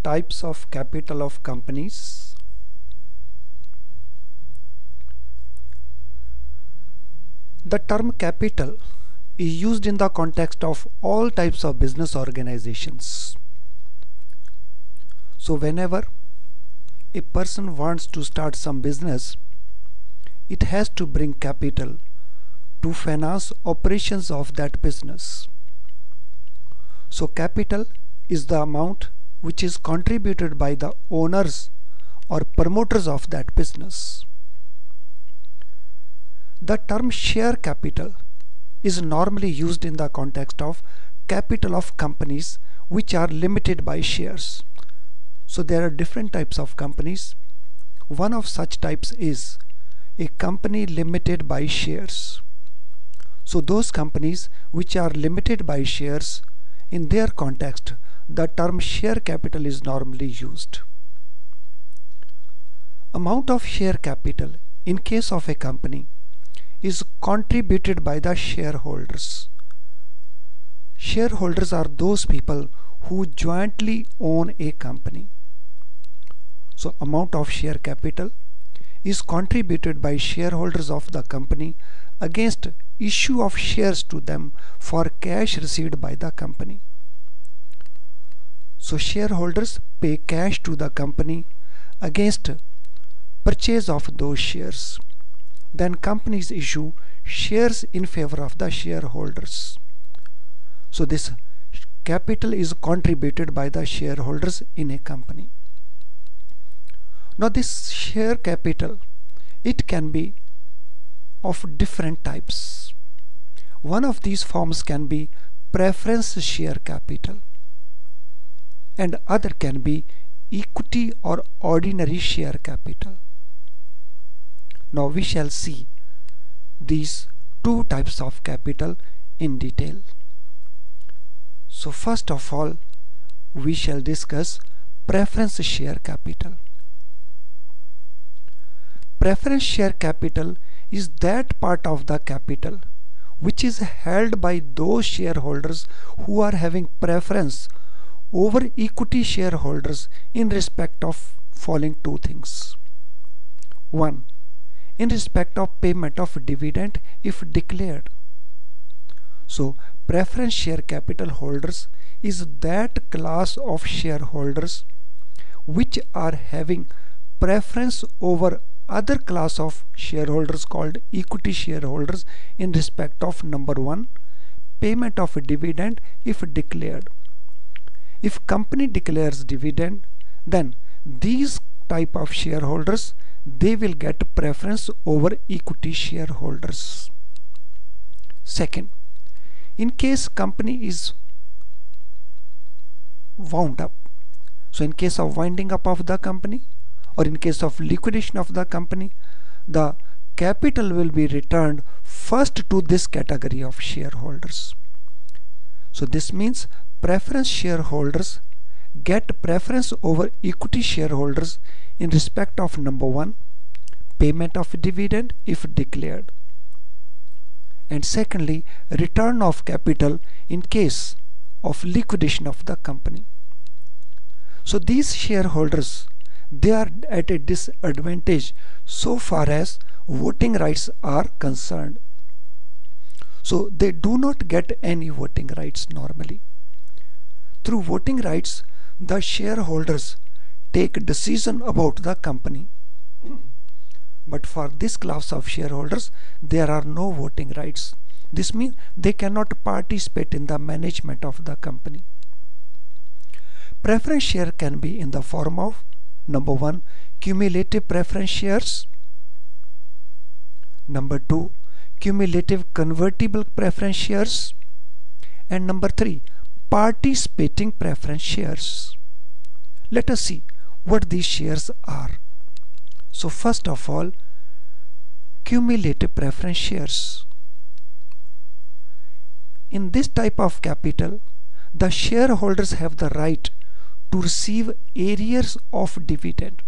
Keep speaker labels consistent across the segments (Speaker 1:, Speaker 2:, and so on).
Speaker 1: Types of capital of companies. The term capital is used in the context of all types of business organizations. So whenever a person wants to start some business, it has to bring capital to finance operations of that business. So capital is the amount which is contributed by the owners or promoters of that business. The term share capital is normally used in the context of capital of companies which are limited by shares. So there are different types of companies. One of such types is a company limited by shares. So those companies which are limited by shares, in their context, the term share capital is normally used. Amount of share capital in case of a company is contributed by the shareholders. Shareholders are those people who jointly own a company. So amount of share capital is contributed by shareholders of the company against issue of shares to them for cash received by the company. So shareholders pay cash to the company against purchase of those shares. Then companies issue shares in favor of the shareholders. So this capital is contributed by the shareholders in a company. Now this share capital, it can be of different types. One of these forms can be preference share capital, and other can be equity or ordinary share capital. Now we shall see these two types of capital in detail. So first of all, we shall discuss preference share capital. Preference share capital is that part of the capital which is held by those shareholders who are having preference over equity shareholders in respect of following two things. 1. In respect of payment of dividend if declared. So preference share capital holders is that class of shareholders which are having preference over other class of shareholders called equity shareholders in respect of number 1, payment of a dividend if declared. If company declares dividend, then these type of shareholders, they will get preference over equity shareholders. Second, in case company is wound up, so in case of winding up of the company or in case of liquidation of the company, the capital will be returned first to this category of shareholders. So this means preference shareholders get preference over equity shareholders in respect of number 1, payment of dividend if declared, and secondly, return of capital in case of liquidation of the company. So these shareholders, they are at a disadvantage so far as voting rights are concerned. So they do not get any voting rights normally. Through voting rights, the shareholders take decision about the company. But for this class of shareholders, there are no voting rights. This means they cannot participate in the management of the company. Preference share can be in the form of number 1, cumulative preference shares. Number 2, cumulative convertible preference shares, and number 3, participating preference shares. Let us see what these shares are. So first of all, cumulative preference shares. In this type of capital, the shareholders have the right to receive arrears of dividend.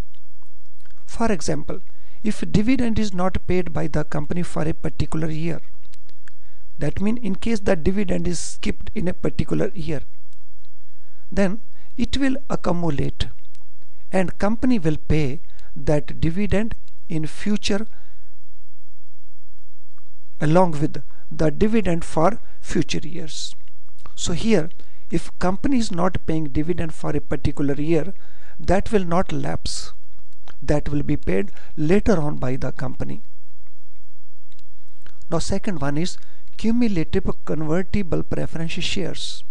Speaker 1: For example, if dividend is not paid by the company for a particular year, that means in case the dividend is skipped in a particular year, then it will accumulate and company will pay that dividend in future along with the dividend for future years. So here, if company is not paying dividend for a particular year, that will not lapse. That will be paid later on by the company. Now second one is cumulative convertible preference shares.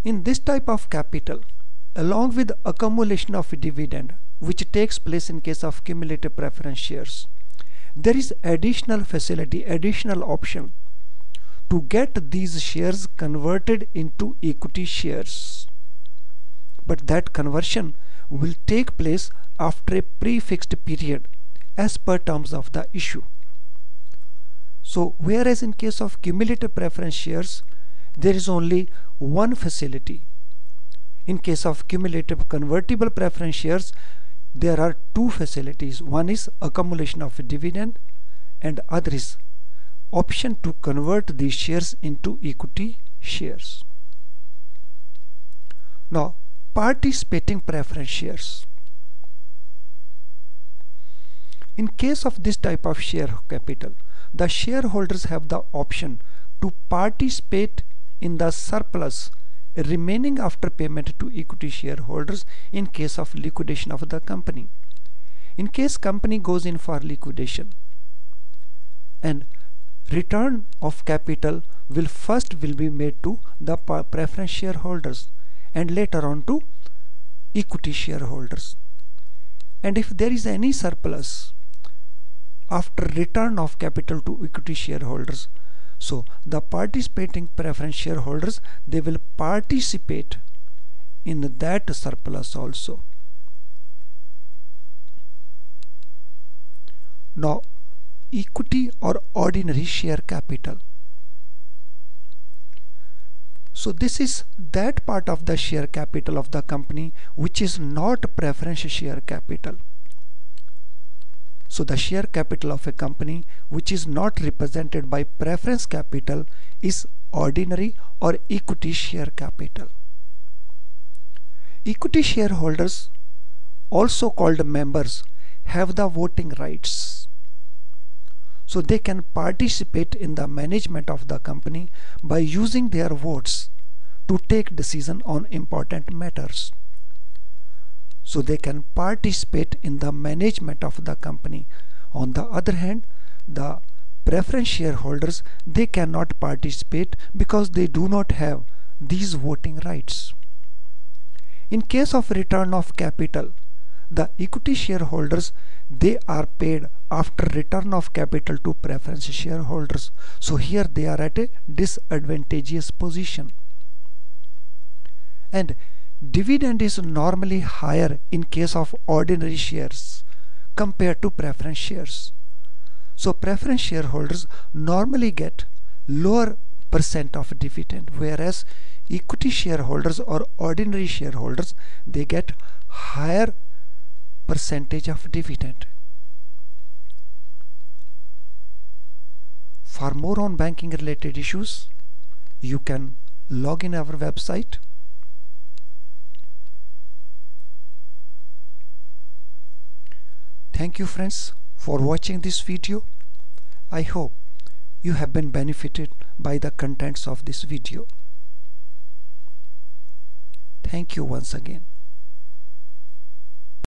Speaker 1: In this type of capital, along with accumulation of dividend, which takes place in case of cumulative preference shares, there is additional facility, additional option to get these shares converted into equity shares. But that conversion will take place after a prefixed period as per terms of the issue. So whereas in case of cumulative preference shares, there is only one facility. In case of cumulative convertible preference shares, there are two facilities. One is accumulation of dividend and other is option to convert these shares into equity shares. Now, participating preference shares. In case of this type of share capital, the shareholders have the option to participate in the surplus remaining after payment to equity shareholders in case of liquidation of the company. In case company goes in for liquidation, and return of capital will be made to the preference shareholders and later on to equity shareholders. And if there is any surplus after return of capital to equity shareholders, so the participating preference shareholders, they will participate in that surplus also. Now, equity or ordinary share capital. So this is that part of the share capital of the company which is not preference share capital. So the share capital of a company which is not represented by preference capital is ordinary or equity share capital. Equity shareholders, also called members, have the voting rights. So they can participate in the management of the company by using their votes to take decision on important matters. So they can participate in the management of the company. On the other hand, the preference shareholders, they cannot participate because they do not have these voting rights. In case of return of capital, the equity shareholders, they are paid after return of capital to preference shareholders. So here they are at a disadvantageous position. And dividend is normally higher in case of ordinary shares compared to preference shares. So preference shareholders normally get lower percent of dividend, whereas equity shareholders or ordinary shareholders, they get higher percentage of dividend. For more on banking related issues, you can log in our website. Thank you friends for watching this video. I hope you have been benefited by the contents of this video. Thank you once again.